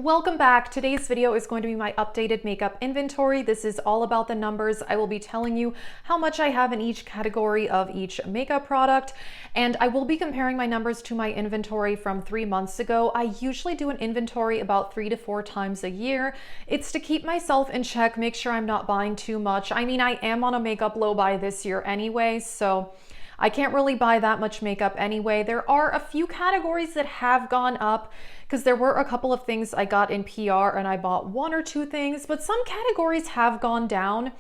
Welcome back. Today's video is going to be my updated makeup inventory. This is all about the numbers. I will be telling you how much I have in each category of each makeup product, and I will be comparing my numbers to my inventory from 3 months ago. I usually do an inventory about 3 to 4 times a year. It's to keep myself in check, make sure I'm not buying too much. I mean, I am on a makeup low buy this year anyway, so I can't really buy that much makeup anyway. There are a few categories that have gone up because there were a couple of things I got in PR and I bought 1 or 2 things, but some categories have gone down.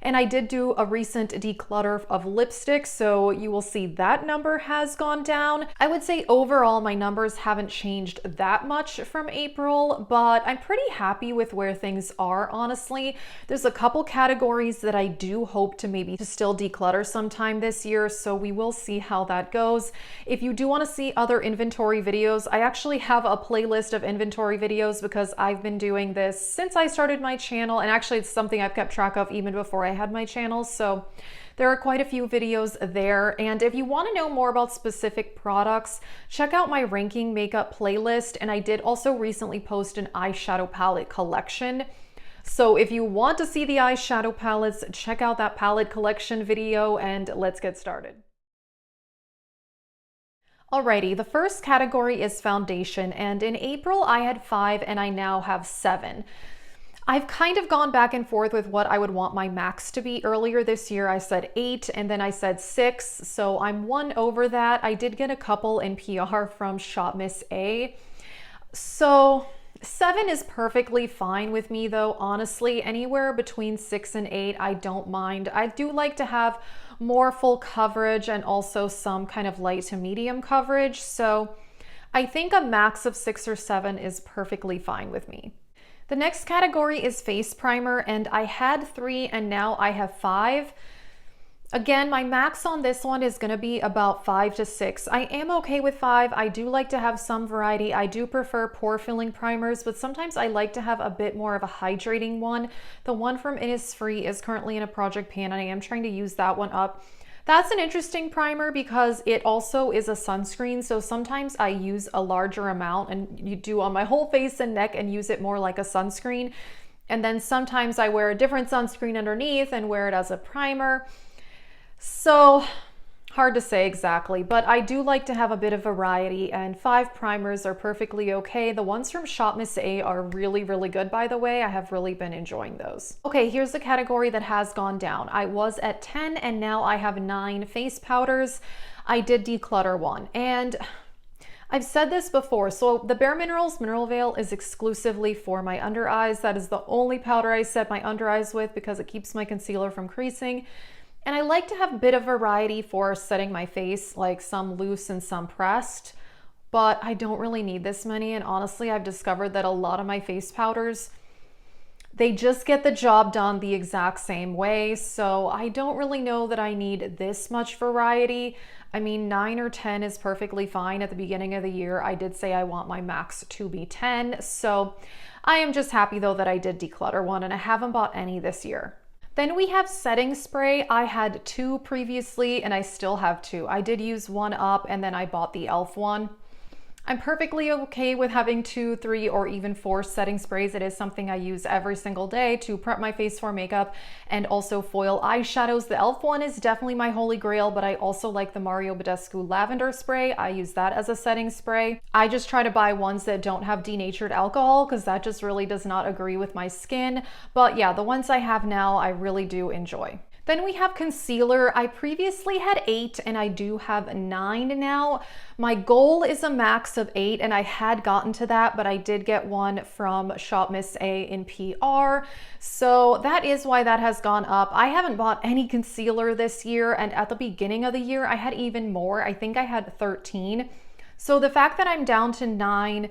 And I did do a recent declutter of lipstick, so you will see that number has gone down. I would say overall my numbers haven't changed that much from April, but I'm pretty happy with where things are, honestly. There's a couple categories that I do hope to maybe still declutter sometime this year, so we will see how that goes. If you do want to see other inventory videos, I actually have a playlist of inventory videos because I've been doing this since I started my channel, and actually it's something I've kept track of even before I had my channel, so there are quite a few videos there. And if you want to know more about specific products, check out my ranking makeup playlist. And I did also recently post an eyeshadow palette collection, so if you want to see the eyeshadow palettes, check out that palette collection video, and let's get started. Alrighty, the first category is foundation, and in April I had 5 and I now have 7. I've kind of gone back and forth with what I would want my max to be. Earlier this year I said 8 and then I said 6, so I'm 1 over that. I did get a couple in PR from Shop Miss A. So 7 is perfectly fine with me though, honestly. Anywhere between 6 and 8 I don't mind. I do like to have more full coverage and also some kind of light to medium coverage, so I think a max of 6 or 7 is perfectly fine with me. The next category is face primer, and I had 3 and now I have 5. Again, my max on this one is going to be about 5 to 6. I am okay with 5. I do like to have some variety. I do prefer pore filling primers, but sometimes I like to have a bit more of a hydrating one. The one from Innisfree is currently in a project pan and I am trying to use that one up. That's an interesting primer because it also is a sunscreen, so sometimes I use a larger amount and you do on my whole face and neck and use it more like a sunscreen. And then sometimes I wear a different sunscreen underneath and wear it as a primer. So hard to say exactly, but I do like to have a bit of variety, and 5 primers are perfectly okay. The ones from Shop Miss A are really, really good, by the way. I have really been enjoying those. Okay, here's the category that has gone down. I was at 10 and now I have 9 face powders. I did declutter 1, and I've said this before, so the Bare Minerals Mineral Veil is exclusively for my under eyes. That is the only powder I set my under eyes with because it keeps my concealer from creasing. And I like to have a bit of variety for setting my face, like some loose and some pressed, but I don't really need this many. And honestly, I've discovered that a lot of my face powders, they just get the job done the exact same way. So I don't really know that I need this much variety. I mean, 9 or 10 is perfectly fine. At the beginning of the year, I did say I want my max to be 10. So I am just happy though that I did declutter 1 and I haven't bought any this year. Then we have setting spray. I had 2 previously and I still have 2. I did use 1 up and then I bought the e.l.f. one. I'm perfectly okay with having 2, 3, or even 4 setting sprays. It is something I use every single day to prep my face for makeup and also foil eyeshadows. The e.l.f. one is definitely my holy grail, but I also like the Mario Badescu lavender spray. I use that as a setting spray. I just try to buy ones that don't have denatured alcohol because that just really does not agree with my skin. But yeah, the ones I have now, I really do enjoy. Then we have concealer. I previously had 8 and I do have 9 now. My goal is a max of 8 and I had gotten to that, but I did get one from Shop Miss A in PR. So that is why that has gone up. I haven't bought any concealer this year, and at the beginning of the year I had even more. I think I had 13. So the fact that I'm down to 9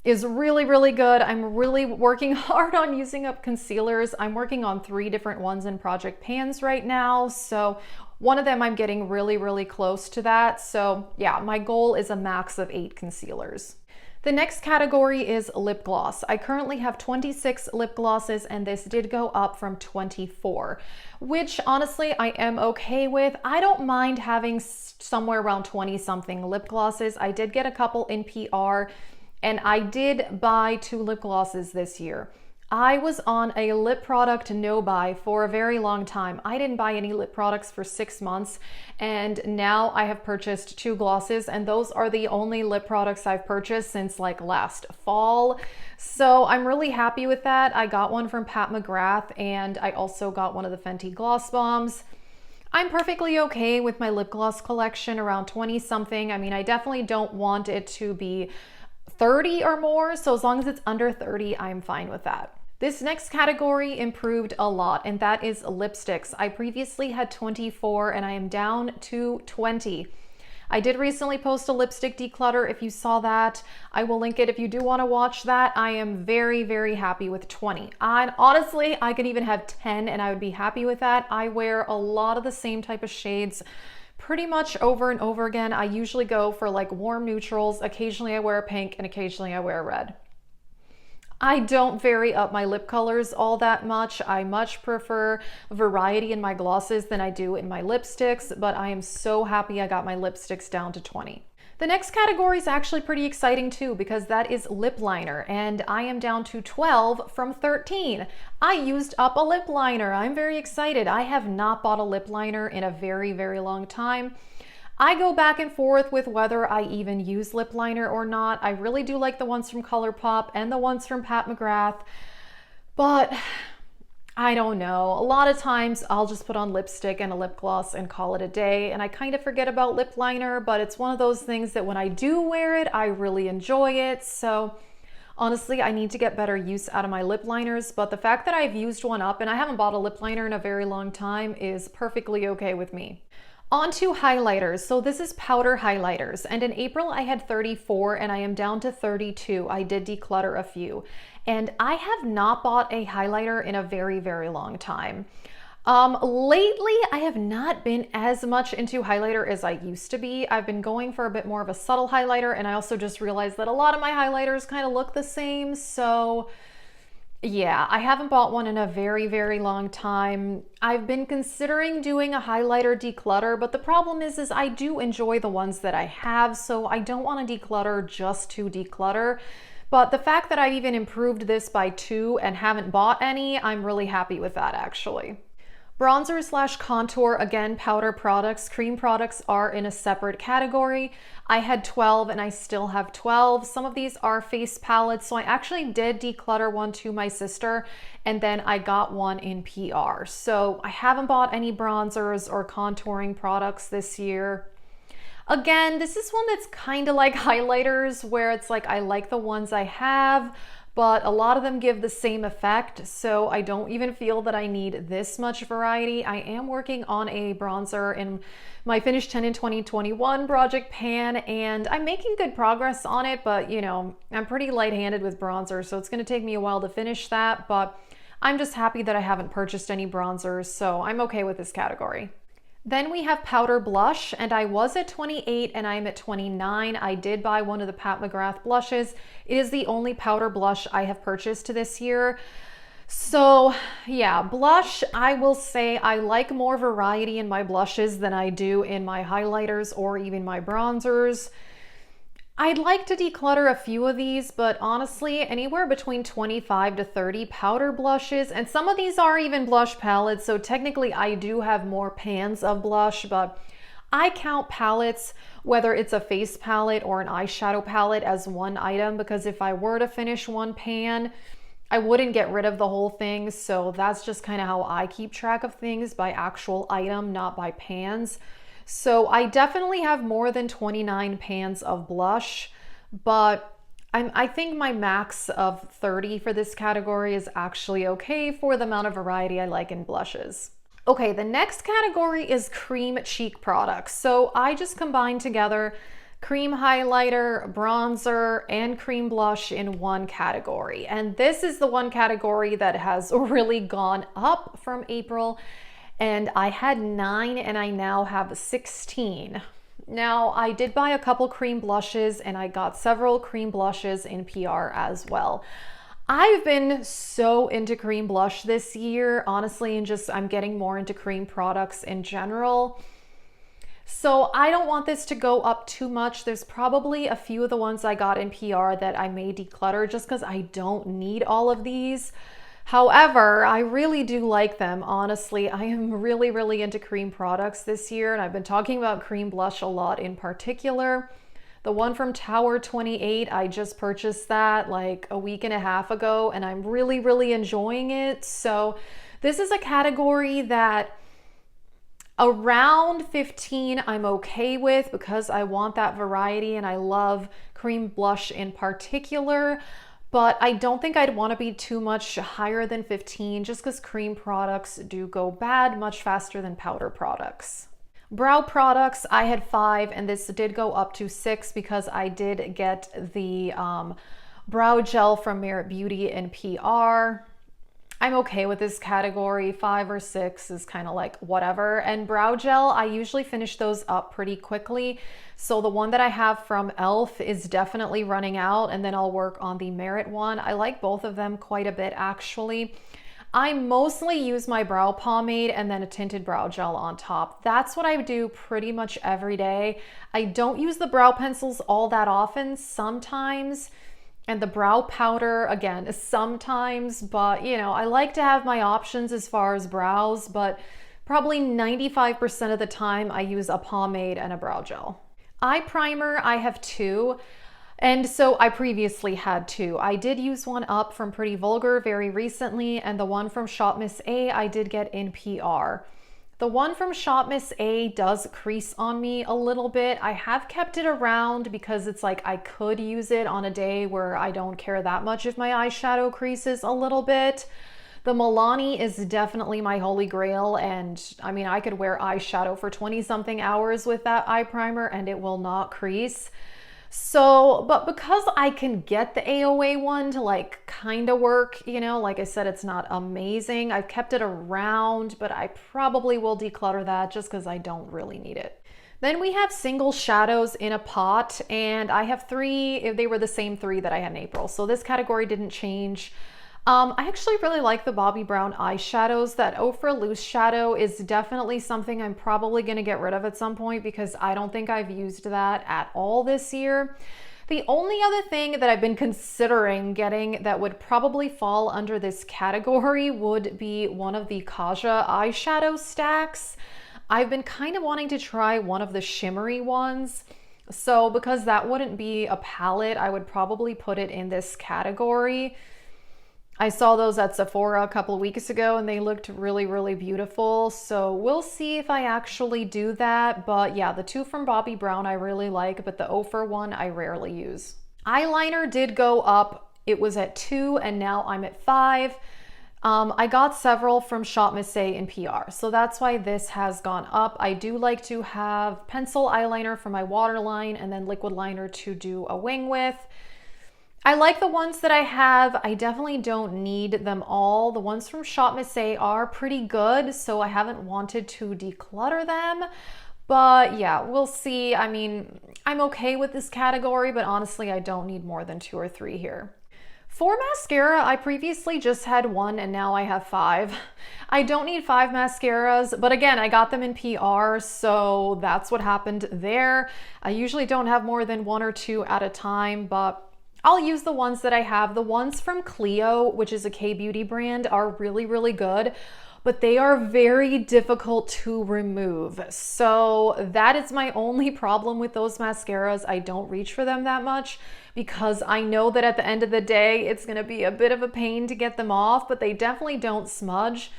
is really, really good. I'm really working hard on using up concealers. I'm working on 3 different ones in project pans right now. So one of them I'm getting really, really close to that. So yeah, my goal is a max of 8 concealers. The next category is lip gloss. I currently have 26 lip glosses and this did go up from 24, which honestly I am okay with. I don't mind having somewhere around 20 something lip glosses. I did get a couple in PR And I did buy 2 lip glosses this year. I was on a lip product no buy for a very long time. I didn't buy any lip products for 6 months, and now I have purchased 2 glosses, and those are the only lip products I've purchased since like last fall. So I'm really happy with that. I got one from Pat McGrath, and I also got one of the Fenty Gloss Bombs. I'm perfectly okay with my lip gloss collection around 20 something. I mean, I definitely don't want it to be 30 or more, so as long as it's under 30, I'm fine with that. This next category improved a lot, and that is lipsticks. I previously had 24 and I am down to 20. I did recently post a lipstick declutter. If you saw that, I will link it if you do want to watch that. I am very, very happy with 20. And honestly, I could even have 10 and I would be happy with that. I wear a lot of the same type of shades pretty much over and over again. I usually go for like warm neutrals. Occasionally I wear a pink and occasionally I wear a red. I don't vary up my lip colors all that much. I much prefer variety in my glosses than I do in my lipsticks, but I am so happy I got my lipsticks down to 20. The next category is actually pretty exciting too, because that is lip liner, and I am down to 12 from 13. I used up a lip liner. I'm very excited. I have not bought a lip liner in a very, very long time. I go back and forth with whether I even use lip liner or not. I really do like the ones from ColourPop and the ones from Pat McGrath, but I don't know. A lot of times I'll just put on lipstick and a lip gloss and call it a day, and I kind of forget about lip liner, but it's one of those things that when I do wear it, I really enjoy it. So honestly, I need to get better use out of my lip liners, but the fact that I've used one up and I haven't bought a lip liner in a very long time is perfectly okay with me. On to highlighters. So this is powder highlighters, and in April I had 34 and I am down to 32. I did declutter a few, and I have not bought a highlighter in a very, very long time. Lately, I have not been as much into highlighter as I used to be. I've been going for a bit more of a subtle highlighter, and I also just realized that a lot of my highlighters kind of look the same, so yeah, I haven't bought one in a very, very long time. I've been considering doing a highlighter declutter, but the problem is I do enjoy the ones that I have, so I don't want to declutter just to declutter. But the fact that I've even improved this by 2 and haven't bought any, I'm really happy with that actually. Bronzer slash contour, again, powder products. Cream products are in a separate category. I had 12 and I still have 12. Some of these are face palettes, so I actually did declutter one to my sister, and then I got one in PR. So I haven't bought any bronzers or contouring products this year. Again, this is one that's kind of like highlighters, where it's like I like the ones I have, but a lot of them give the same effect, so I don't even feel that I need this much variety. I am working on a bronzer in my Finish 10 in 2021 Project Pan, and I'm making good progress on it, but you know, I'm pretty light-handed with bronzer, so it's gonna take me a while to finish that, but I'm just happy that I haven't purchased any bronzers, so I'm okay with this category. Then we have powder blush, and I was at 28 and I'm at 29. I did buy one of the Pat McGrath blushes. It is the only powder blush I have purchased this year. So yeah, blush, I will say I like more variety in my blushes than I do in my highlighters or even my bronzers. I'd like to declutter a few of these, but honestly, anywhere between 25 to 30 powder blushes, and some of these are even blush palettes, so technically I do have more pans of blush, but I count palettes, whether it's a face palette or an eyeshadow palette, as one item, because if I were to finish one pan, I wouldn't get rid of the whole thing, so that's just kind of how I keep track of things, by actual item, not by pans. So I definitely have more than 29 pans of blush, but I think my max of 30 for this category is actually okay for the amount of variety I like in blushes. Okay, the next category is cream cheek products. So I just combined together cream highlighter, bronzer, and cream blush in one category. And this is the one category that has really gone up from April. And I had 9 and I now have 16. Now, I did buy a couple cream blushes and I got several cream blushes in PR as well. I've been so into cream blush this year, honestly, and just I'm getting more into cream products in general. So I don't want this to go up too much. There's probably a few of the ones I got in PR that I may declutter just because I don't need all of these. However, I really do like them. Honestly, I am really, really into cream products this year, and I've been talking about cream blush a lot in particular. The one from Tower 28, I just purchased that like a week and a half ago, and I'm really, really enjoying it. So this is a category that around 15 I'm okay with because I want that variety and I love cream blush in particular, but I don't think I'd want to be too much higher than 15 just because cream products do go bad much faster than powder products. Brow products, I had 5 and this did go up to 6 because I did get the brow gel from Merit Beauty in PR. I'm okay with this category. 5 or 6 is kind of like whatever. And brow gel, I usually finish those up pretty quickly. So the one that I have from e.l.f. is definitely running out, and then I'll work on the Merit one. I like both of them quite a bit actually. I mostly use my brow pomade and then a tinted brow gel on top. That's what I do pretty much every day. I don't use the brow pencils all that often, sometimes. And the brow powder, again, sometimes, but you know, I like to have my options as far as brows, but probably 95% of the time I use a pomade and a brow gel. Eye primer, I have 2. And so I previously had 2. I did use one up from Pretty Vulgar very recently, and the one from Shop Miss A I did get in PR. The one from Shop Miss A does crease on me a little bit. I have kept it around because it's like I could use it on a day where I don't care that much if my eyeshadow creases a little bit. The Milani is definitely my holy grail, and I mean, I could wear eyeshadow for 20 something hours with that eye primer and it will not crease. So, but because I can get the AOA one to like kind of work, you know, like I said, it's not amazing. I've kept it around, but I probably will declutter that just because I don't really need it. Then we have single shadows in a pot, and I have 3. They were the same 3 that I had in April. So this category didn't change. I actually really like the Bobbi Brown eyeshadows. That Ofra Loose Shadow is definitely something I'm probably going to get rid of at some point because I don't think I've used that at all this year. The only other thing that I've been considering getting that would probably fall under this category would be one of the Kaja eyeshadow stacks. I've been kind of wanting to try one of the shimmery ones. So because that wouldn't be a palette, I would probably put it in this category. I saw those at Sephora a couple of weeks ago and they looked really, really beautiful. So we'll see if I actually do that. But yeah, the 2 from Bobbi Brown I really like, but the Ofra one I rarely use. Eyeliner did go up. It was at 2 and now I'm at 5. I got several from Shop Miss A in PR, so that's why this has gone up. I do like to have pencil eyeliner for my waterline and then liquid liner to do a wing with. I like the ones that I have. I definitely don't need them all. The ones from Shop Miss A are pretty good, so I haven't wanted to declutter them. But yeah, we'll see. I mean, I'm okay with this category, but honestly, I don't need more than 2 or 3 here. For mascara, I previously just had 1 and now I have 5. I don't need 5 mascaras, but again, I got them in PR, so that's what happened there. I usually don't have more than 1 or 2 at a time, but I'll use the ones that I have. The ones from Clio, which is a K-beauty brand, are really, really good, but they are very difficult to remove. So that is my only problem with those mascaras. I don't reach for them that much because I know that at the end of the day, it's gonna be a bit of a pain to get them off, but they definitely don't smudge.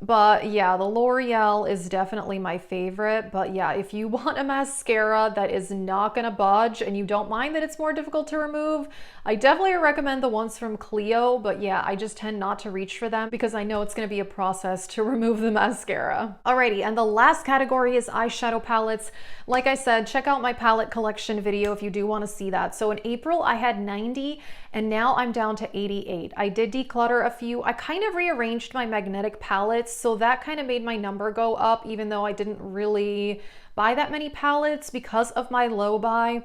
But yeah, the L'Oreal is definitely my favorite. But yeah, if you want a mascara that is not gonna budge and you don't mind that it's more difficult to remove, I definitely recommend the ones from Clio. But yeah, I just tend not to reach for them because I know it's gonna be a process to remove the mascara. Alrighty, and the last category is eyeshadow palettes. Like I said, check out my palette collection video if you do want to see that. So in April, I had 90 and now I'm down to 88. I did declutter a few. I kind of rearranged my magnetic palettes, so that kind of made my number go up, even though I didn't really buy that many palettes because of my low buy.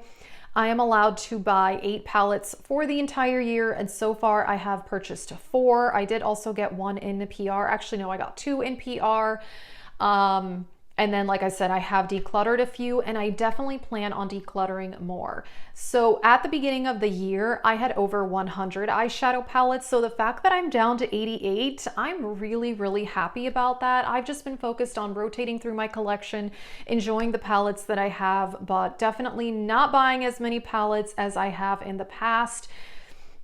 I am allowed to buy 8 palettes for the entire year, and so far I have purchased 4. I did also get 1 in the PR. Actually, no, I got 2 in PR. And then, like I said, I have decluttered a few, and I definitely plan on decluttering more. So at the beginning of the year, I had over 100 eyeshadow palettes. So the fact that I'm down to 88, I'm really, really happy about that. I've just been focused on rotating through my collection, enjoying the palettes that I have, but definitely not buying as many palettes as I have in the past.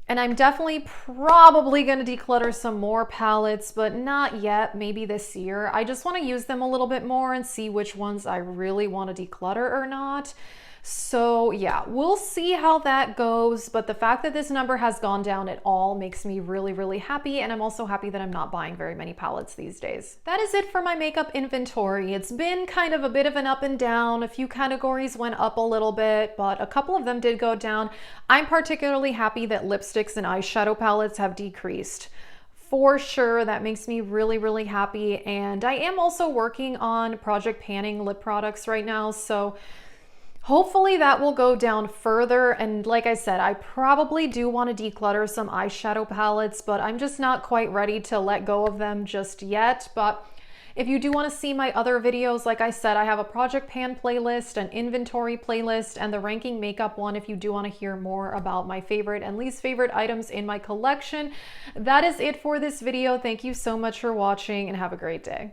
And I'm definitely probably going to declutter some more palettes, but not yet, maybe this year. I just want to use them a little bit more and see which ones I really want to declutter or not. So yeah, we'll see how that goes, but the fact that this number has gone down at all makes me really, really happy, and I'm also happy that I'm not buying very many palettes these days. That is it for my makeup inventory. It's been kind of a bit of an up and down. A few categories went up a little bit, but a couple of them did go down. I'm particularly happy that lipsticks and eyeshadow palettes have decreased. For sure, that makes me really, really happy, and I am also working on Project Panning lip products right now, so hopefully that will go down further. And like I said, I probably do want to declutter some eyeshadow palettes, but I'm just not quite ready to let go of them just yet. But if you do want to see my other videos, like I said, I have a Project Pan playlist, an inventory playlist, and the ranking makeup one if you do want to hear more about my favorite and least favorite items in my collection. That is it for this video. Thank you so much for watching, and have a great day.